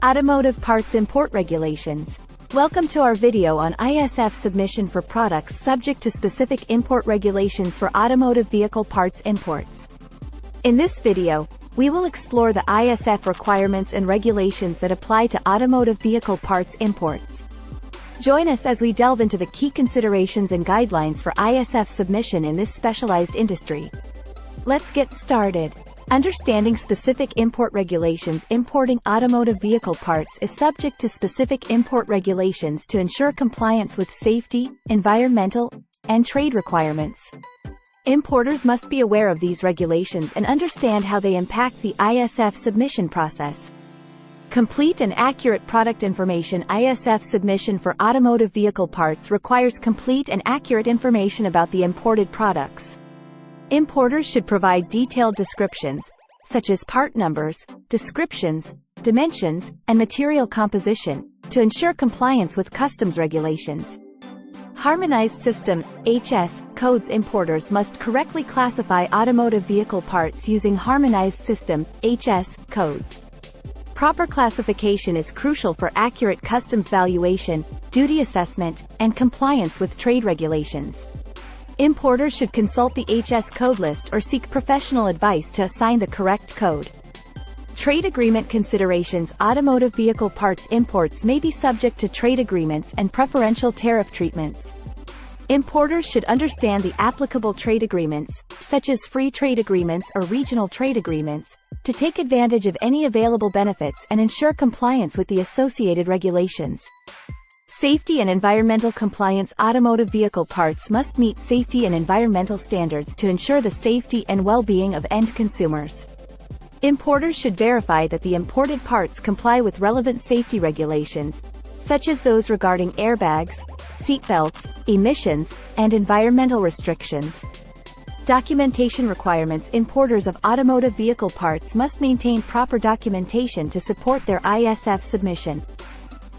Automotive Parts Import Regulations. Welcome to our video on ISF submission for products subject to specific import regulations for automotive vehicle parts imports. In this video, we will explore the ISF requirements and regulations that apply to automotive vehicle parts imports. Join us as we delve into the key considerations and guidelines for ISF submission in this specialized industry. Let's get started. Understanding specific import regulations. Importing automotive vehicle parts is subject to specific import regulations to ensure compliance with safety, environmental, and trade requirements. Importers must be aware of these regulations and understand how they impact the ISF submission process. Complete and accurate product information. ISF submission for automotive vehicle parts requires complete and accurate information about the imported products. Importers should provide detailed descriptions, such as part numbers, descriptions, dimensions, and material composition, to ensure compliance with customs regulations. Harmonized System (HS) codes. Importers must correctly classify automotive vehicle parts using Harmonized System (HS) codes. Proper classification is crucial for accurate customs valuation, duty assessment, and compliance with trade regulations. Importers should consult the HS code list or seek professional advice to assign the correct code. Trade agreement considerations. Automotive vehicle parts imports may be subject to trade agreements and preferential tariff treatments. Importers should understand the applicable trade agreements, such as free trade agreements or regional trade agreements, to take advantage of any available benefits and ensure compliance with the associated regulations. Safety and environmental compliance. Automotive vehicle parts must meet safety and environmental standards to ensure the safety and well-being of end consumers. Importers should verify that the imported parts comply with relevant safety regulations, such as those regarding airbags, seatbelts, emissions, and environmental restrictions. Documentation requirements. Importers of automotive vehicle parts must maintain proper documentation to support their ISF submission.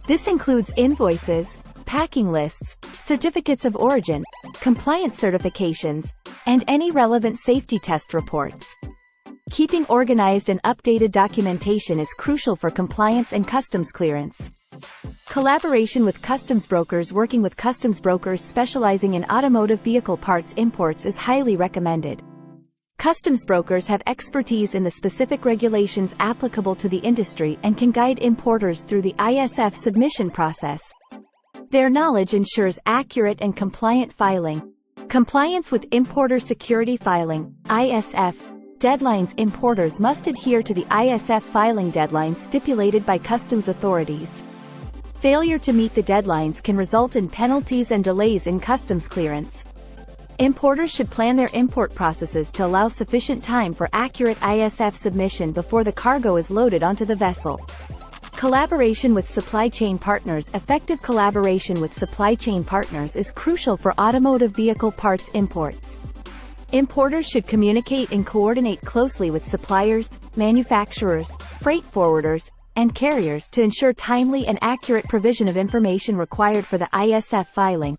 This includes invoices, packing lists, certificates of origin, compliance certifications, and any relevant safety test reports. Keeping organized and updated documentation is crucial for compliance and customs clearance. Collaboration with customs brokers. Working with customs brokers specializing in automotive vehicle parts imports is highly recommended. Customs brokers have expertise in the specific regulations applicable to the industry and can guide importers through the ISF submission process. Their knowledge ensures accurate and compliant filing. Compliance with Importer Security Filing (ISF) deadlines. Importers must adhere to the ISF filing deadlines stipulated by customs authorities. Failure to meet the deadlines can result in penalties and delays in customs clearance. Importers should plan their import processes to allow sufficient time for accurate ISF submission before the cargo is loaded onto the vessel. Collaboration with supply chain partners. Effective collaboration with supply chain partners is crucial for automotive vehicle parts imports. Importers should communicate and coordinate closely with suppliers, manufacturers, freight forwarders, and carriers to ensure timely and accurate provision of information required for the ISF filing.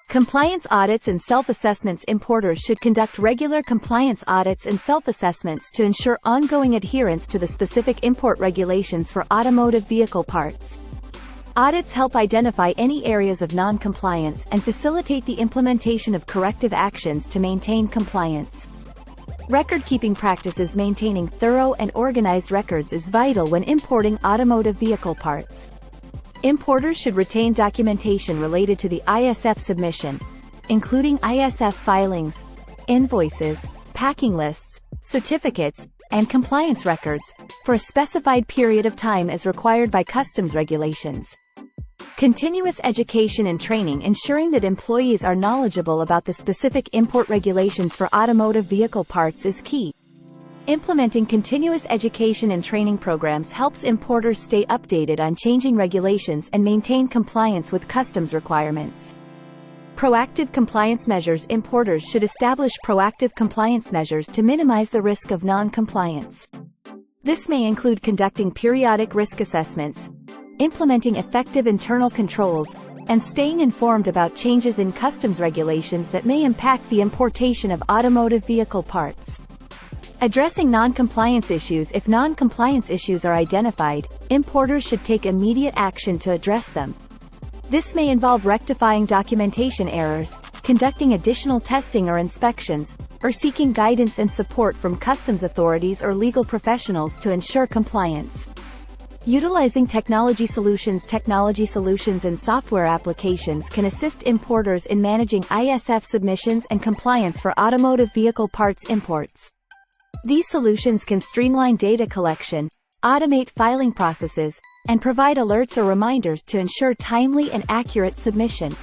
Compliance audits and self-assessments. Importers should conduct regular compliance audits and self-assessments to ensure ongoing adherence to the specific import regulations for automotive vehicle parts. Audits help identify any areas of non-compliance and facilitate the implementation of corrective actions to maintain compliance. Record-keeping practices. Maintaining thorough and organized records is vital when importing automotive vehicle parts. Importers should retain documentation related to the ISF submission, including ISF filings, invoices, packing lists, certificates, and compliance records, for a specified period of time as required by customs regulations. Continuous education and training. Ensuring that employees are knowledgeable about the specific import regulations for automotive vehicle parts is key. Implementing continuous education and training programs helps importers stay updated on changing regulations and maintain compliance with customs requirements. Proactive compliance measures. Importers should establish proactive compliance measures to minimize the risk of non-compliance. This may include conducting periodic risk assessments, implementing effective internal controls, and staying informed about changes in customs regulations that may impact the importation of automotive vehicle parts. Addressing non-compliance issues. If non-compliance issues are identified, importers should take immediate action to address them. This may involve rectifying documentation errors, conducting additional testing or inspections, or seeking guidance and support from customs authorities or legal professionals to ensure compliance. Utilizing technology solutions. Technology solutions and software applications can assist importers in managing ISF submissions and compliance for automotive vehicle parts imports. These solutions can streamline data collection, automate filing processes, and provide alerts or reminders to ensure timely and accurate submission.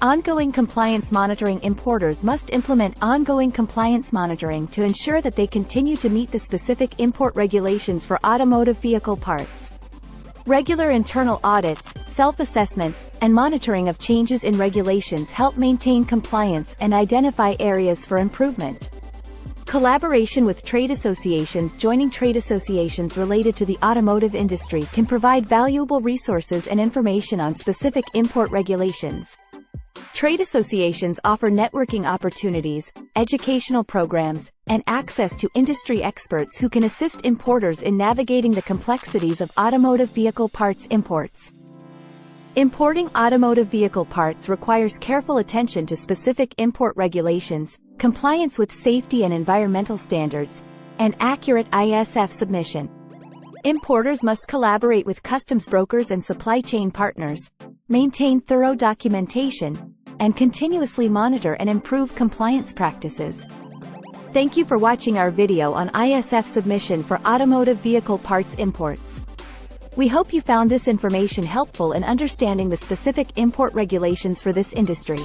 Ongoing compliance monitoring. Importers must implement ongoing compliance monitoring to ensure that they continue to meet the specific import regulations for automotive vehicle parts. Regular internal audits, self-assessments, and monitoring of changes in regulations help maintain compliance and identify areas for improvement. Collaboration with trade associations. Joining trade associations related to the automotive industry can provide valuable resources and information on specific import regulations. Trade associations offer networking opportunities, educational programs, and access to industry experts who can assist importers in navigating the complexities of automotive vehicle parts imports. Importing automotive vehicle parts requires careful attention to specific import regulations, compliance with safety and environmental standards, and accurate ISF submission. Importers must collaborate with customs brokers and supply chain partners, maintain thorough documentation, and continuously monitor and improve compliance practices. Thank you for watching our video on ISF submission for automotive vehicle parts imports. We hope you found this information helpful in understanding the specific import regulations for this industry.